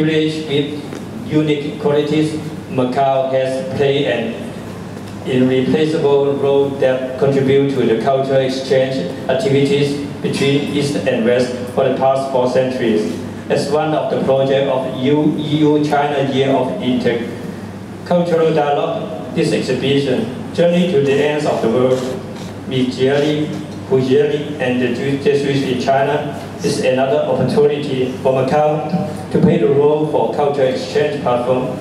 privilege with unique qualities, Macau has played an irreplaceable role that contributes to the cultural exchange activities between East and West for the past 4 centuries. As one of the projects of EU-China Year of Intercultural Dialogue, this exhibition, Journey to the Ends of the World, Michele Ruggieri and the Jesuits in China, is another opportunity for Macau to play the role for cultural exchange platform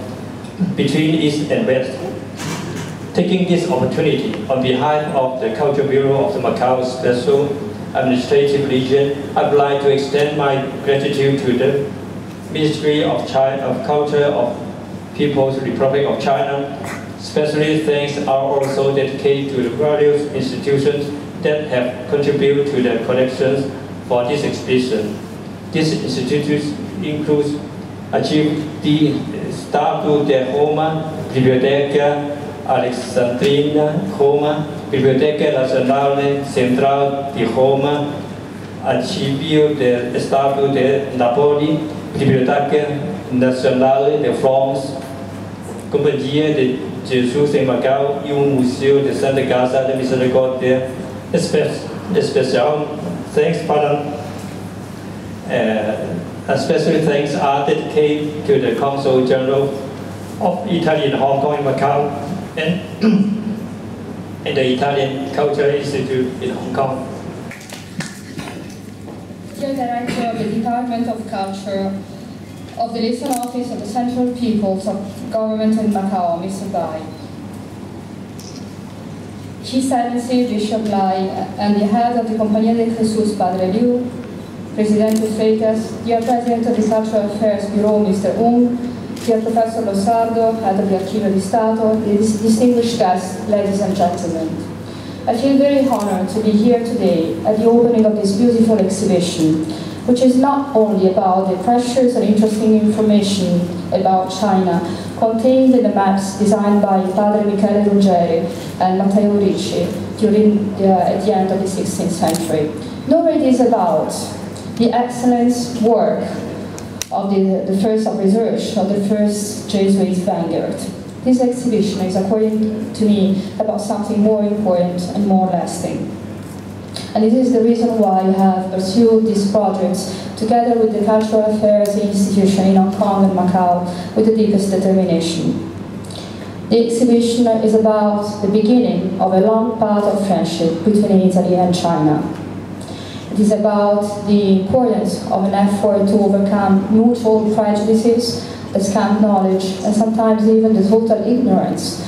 between East and West. Taking this opportunity on behalf of the Culture Bureau of the Macau Special Administrative Region, I would like to extend my gratitude to the Ministry of Culture of People's Republic of China. Especially thanks are also dedicated to the various institutions that have contributed to the collections for this exhibition. These institutions include Archivo di Stato di Roma, Biblioteca Alessandrina Roma, Biblioteca Nazionale Centrale di Roma, Archivio del Stato di Napoli, Biblioteca Nazionale de France, Compagnia de Jesuit in Macau e un Museo de Santa Casa de Misericordia. Special thanks are dedicated to the Consul General of Italy in Hong Kong and Macau and the Italian Cultural Institute in Hong Kong. Dear Director of the Department of Culture of the Liaison Office of the Central People's Government in Macau, Mr. Bai. His Excellency Bishop Lai and the head of the Compagnia de Jesus, Padre Liu, President Freitas, dear President of the Cultural Affairs Bureau, Mr. Ung, dear Professor Losardo, head of the Archivio di Stato, distinguished guests, ladies and gentlemen. I feel very honored to be here today at the opening of this beautiful exhibition, which is not only about the precious and interesting information about China contained in the maps designed by Padre Michele Ruggieri and Macao Ricci at the end of the 16th century, nor it is about the excellent work of the first of research of the first Jesuit vanguard. This exhibition is, according to me, about something more important and more lasting. And this is the reason why I have pursued these projects together with the Cultural Affairs Institution in Hong Kong and Macau with the deepest determination. The exhibition is about the beginning of a long path of friendship between Italy and China. It is about the importance of an effort to overcome mutual prejudices, the scant knowledge, and sometimes even the total ignorance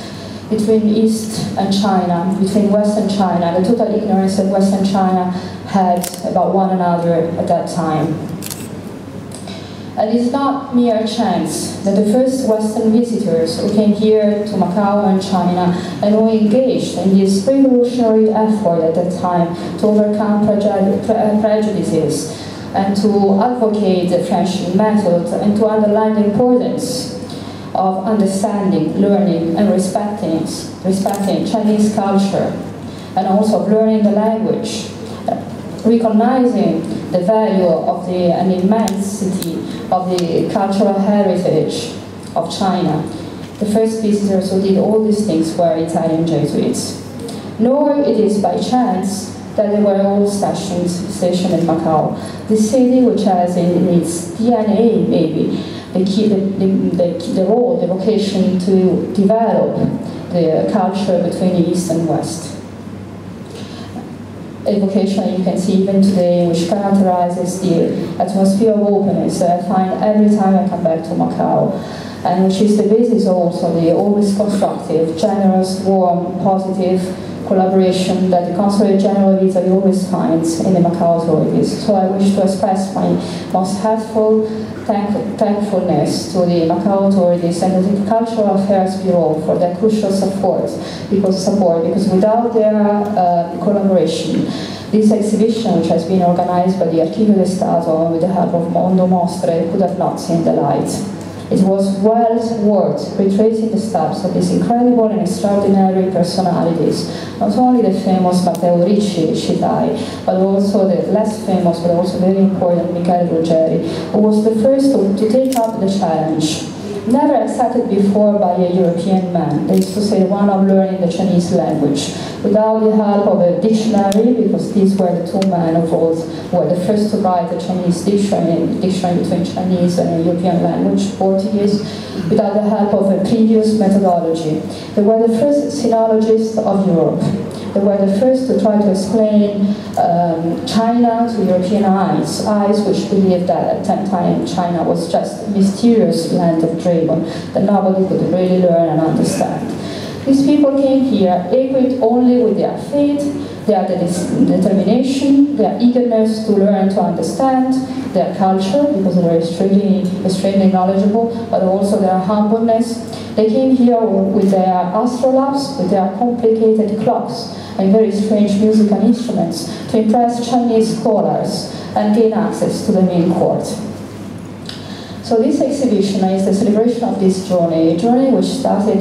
between East and China, between West and China, the total ignorance that West and China had about one another at that time. And it is not mere chance that the first Western visitors who came here to Macau and China and who engaged in this revolutionary effort at that time to overcome prejudices and to advocate the French method and to underline the importance of understanding, learning, and respecting Chinese culture, and also of learning the language, recognizing the value of and immensity of the cultural heritage of China. The first visitors who did all these things were Italian Jesuits. Nor it is by chance that they were all stationed in Macau, the city which has in its DNA maybe the role, the vocation to develop the culture between the East and West. A vocation you can see even today which characterizes the atmosphere of openness that I find every time I come back to Macau, and which is the basis also the always constructive, generous, warm, positive collaboration that the Consulate General of Italy always finds in the Macau authorities. So I wish to express my most heartfelt thankfulness to the Macau authorities and to the Cultural Affairs Bureau for their crucial support, because without their collaboration, this exhibition, which has been organized by the Archivio di Stato with the help of Mondo Mostre, could have not seen the light. It was well worth retracing the steps of these incredible and extraordinary personalities, not only the famous Matteo Ricci, but also the less famous but also very important Michele Ruggieri, who was the first to take up the challenge. Never accepted before by a European man. They used to say one of learning the Chinese language without the help of a dictionary, because these were the two men who were the first to write a Chinese dictionary between Chinese and European language, Portuguese, without the help of a previous methodology. They were the first sinologists of Europe. They were the first to try to explain China to European eyes which believed that at that time China was just a mysterious land of dragon that nobody could really learn and understand. These people came here equipped only with their faith, their determination, their eagerness to learn to understand, their culture, because they were extremely knowledgeable, but also their humbleness. They came here with their astrolabes, with their complicated clocks, and very strange musical instruments to impress Chinese scholars and gain access to the main court. So this exhibition is the celebration of this journey, a journey which started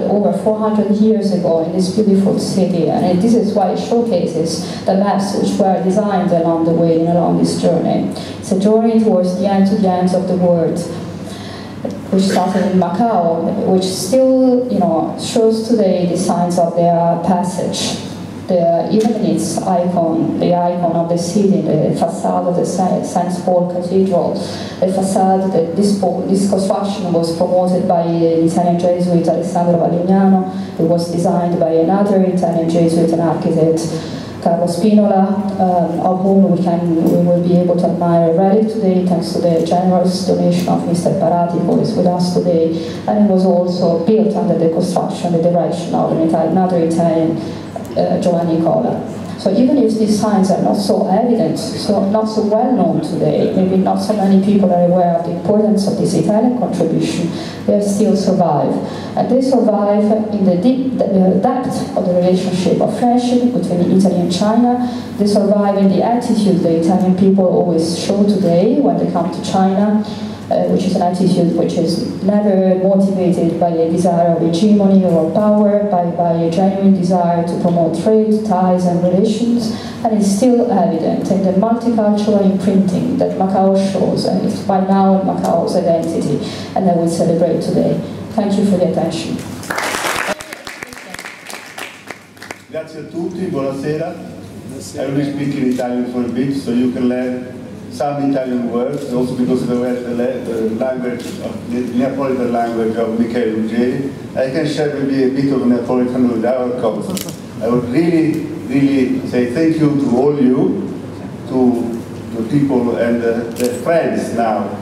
over 400 years ago in this beautiful city, and this is why it showcases the maps which were designed along the way and along this journey. It's a journey towards the ends of the world, which started in Macau, which still, shows today the signs of their passage. Even in its icon, the icon of the city, the facade of the St. Paul Cathedral, the facade, this construction was promoted by the Italian Jesuit Alessandro Valignano. It was designed by another Italian Jesuit and architect, Carlo Spinola, of whom we will be able to admire a relic today thanks to the generous donation of Mr. Parati, who is with us today. And it was also built under the construction, the direction of another Italian, Giovanni Cola. So even if these signs are not so evident, not so well known today, maybe not so many people are aware of the importance of this Italian contribution, they still survive. And they survive in the depth of the relationship of friendship between Italy and China. They survive in the attitude the Italian people always show today when they come to China, which is an attitude which is never motivated by a desire of hegemony or power, by a genuine desire to promote trade, ties and relations, and is still evident in the multicultural imprinting that Macau shows, and it's by now Macau's identity, and that we celebrate today. Thank you for the attention. Grazie a tutti, buonasera. I will speak in Italian for a bit so you can learn some Italian words, also because they were the language, the Neapolitan language of Michele Ruggieri. I can share maybe a bit of Neapolitan with our colleagues. I would really say thank you to all you, to the people and the friends now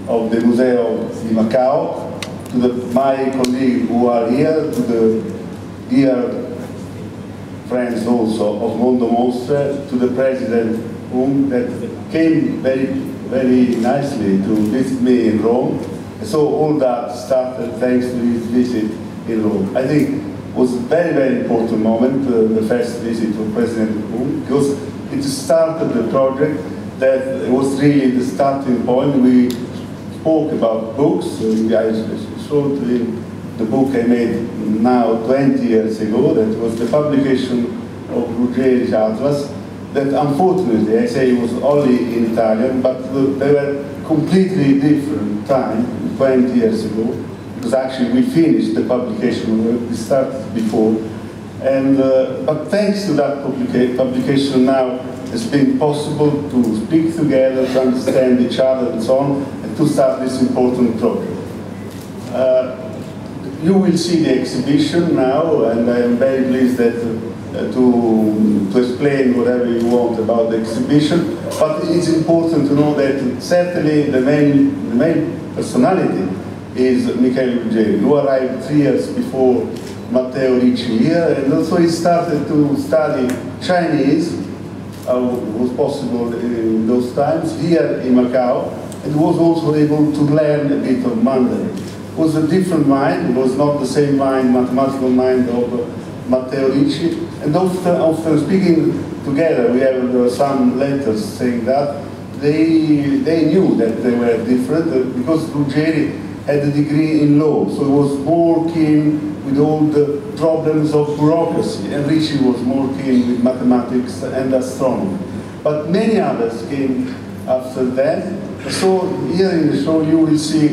of the Museo di Macao, to my colleagues who are here, to the dear friends also of Mondo Mostre, to the president that came very nicely to visit me in Rome. So all that started thanks to his visit in Rome. I think it was a very important moment, the first visit of President Rome, because it started the project that was really the starting point. We spoke about books. I showed him the book I made now 20 years ago, that was the publication of Ruggieri's Atlas, that unfortunately, I say it was only in Italian, but they were completely different time, 20 years ago, because actually we finished the publication, we started before, and but thanks to that publication now, it's been possible to speak together, to understand each other and so on, and to start this important project. You will see the exhibition now, and I am very pleased that to explain whatever you want about the exhibition, but it's important to know that certainly the main personality is Michele Ruggieri, who arrived 3 years before Matteo Ricci here, and also he started to study Chinese, was possible in those times, here in Macau, and was also able to learn a bit of Mandarin. It was a different mind, it was not the same mind, mathematical mind of Matteo Ricci, and often speaking together, we have some letters saying that they knew that they were different, because Ruggieri had a degree in law, so he was more keen with all the problems of bureaucracy, and Ricci was more keen with mathematics and astronomy. But many others came after that. So here in the show you will see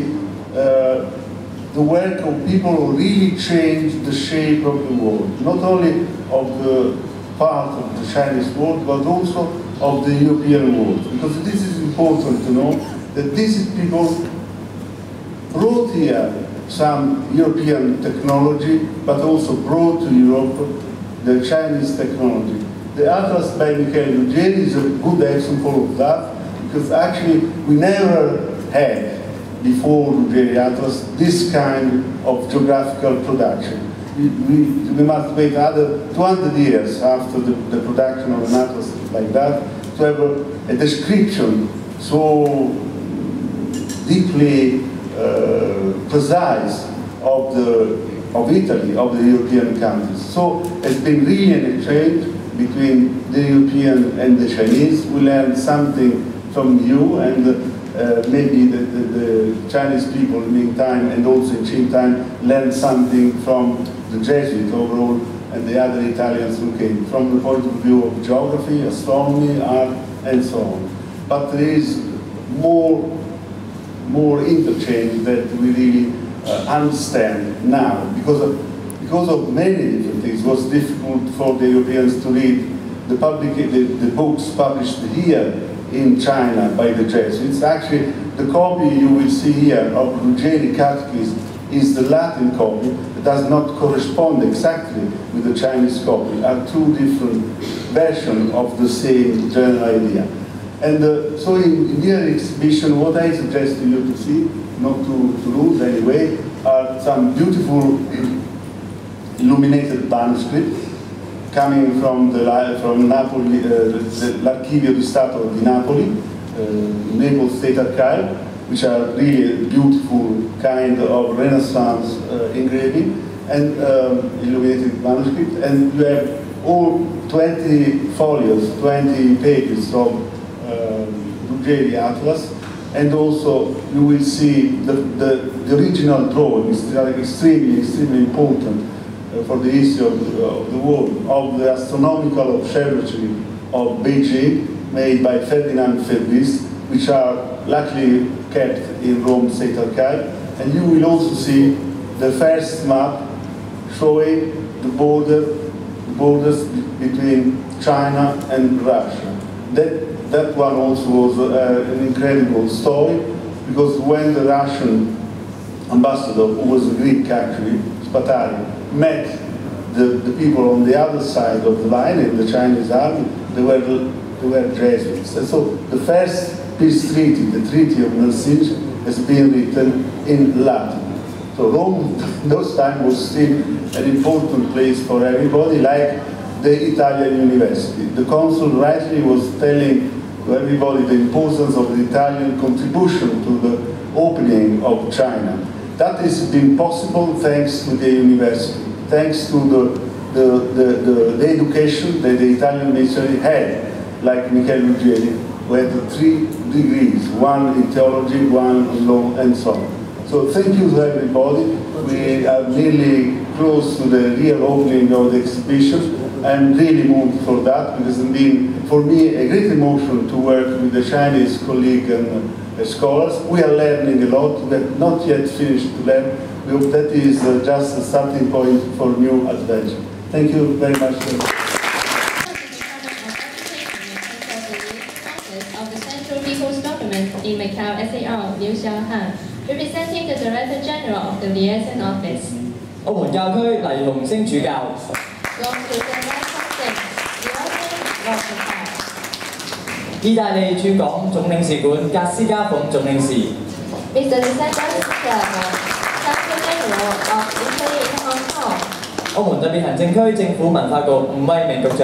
the work of people who really changed the shape of the world, not only of the part of the Chinese world, but also of the European world. Because this is important to know, that these people brought here some European technology, but also brought to Europe the Chinese technology. The atlas by Michele Ruggieri is a good example of that, because actually we never had, before Ruggieri Atlas, this kind of geographical production. We must wait another 200 years after the production of an atlas like that to have a description so deeply precise of Italy, of the European countries. So it's been really an exchange between the European and the Chinese. We learned something from you, and maybe the Chinese people in the meantime, and also in Qingtang, learned something from the Jesuit overall and the other Italians who came, from the point of view of geography, astronomy, art, and so on. But there is more interchange that we really understand now, because of many different things. It was difficult for the Europeans to read the books published here in China by the Jesuits. Actually, the copy you will see here of Ruggieri Catechism is the Latin copy. It does not correspond exactly with the Chinese copy. Are two different versions of the same general idea. And so in the exhibition, what I suggest to you to see, not to lose anyway, are some beautiful illuminated manuscripts coming from Napoli, l'Archivio di Stato di Napoli, Naples State Archive, which are really a beautiful kind of Renaissance engraving and illuminated manuscript. And you have all 20 folios, 20 pages of Ruggieri Atlas, and also you will see the original drawings that are extremely important for the history of the world, of the astronomical observatory of Beijing, made by Ferdinand Ferris, which are luckily kept in Rome State Archive. And you will also see the first map showing the borders between China and Russia. That one also was an incredible story, because when the Russian ambassador, who was a Greek actually, Spatari, met the people on the other side of the line in the Chinese army, they were Jesuits. And so the first peace treaty, the Treaty of Versailles, has been written in Latin. So Rome, those times, was still an important place for everybody, like the Italian university. The consul rightly was telling to everybody the importance of the Italian contribution to the opening of China. That has been possible thanks to the university, thanks to the education that the Italian missionary had, like Michele Ruggieri, who had 3 degrees, one in theology, one in law, and so on. So thank you to everybody. We are nearly close to the real opening of the exhibition. I'm really moved for that, because it's been, for me, a great emotion to work with the Chinese colleagues and scholars. We are learning a lot. We have not yet finished to learn. We hope that is just a starting point for new adventure. Thank you very much. Of the Central People's Government in Macau SAR, Liu Xiaohan, representing the Director General of the Liaison Office. 澳門教區黎鴻升主教。 意大利駐港總領事館格斯加鳳總領事。Mr. Central General of Italy in Hong Kong. 澳門特別行政區政府文化局吳威明局長。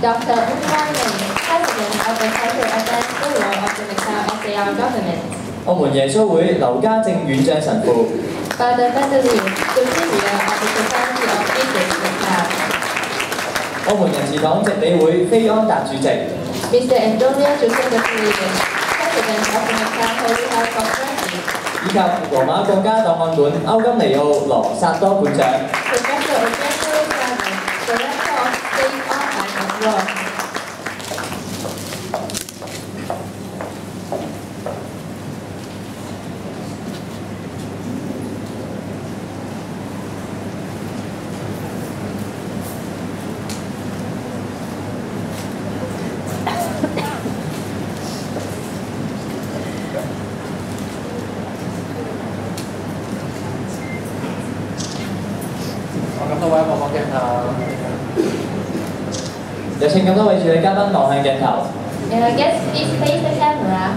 Dr. Wu Wai-ming, President of the Cultural Affairs Bureau of the Macau SAR Government. 澳門耶穌會劉家正院長神父。Father Benedict, Superior of the Society of Jesus Macau. 澳門人治黨直理會菲安達主席。 Mr. Antonio José de Felipe, President of the Macau Holy House of Mercy. 以及羅馬國家檔案館歐金尼奧羅薩多館長。Professor Eugenio Ruggieri, Director of State Archives of Rome. 有請咁多位助理嘉賓望向鏡頭。Guests, please face the camera.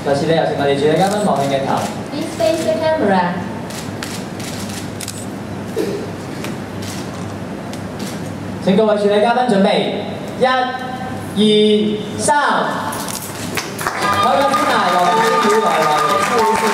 再次咧，有請我哋助理嘉賓望向鏡頭。Please face the camera. 請各位助理嘉賓準備，1、2、3，開個天涯來歡與來來嘅故事。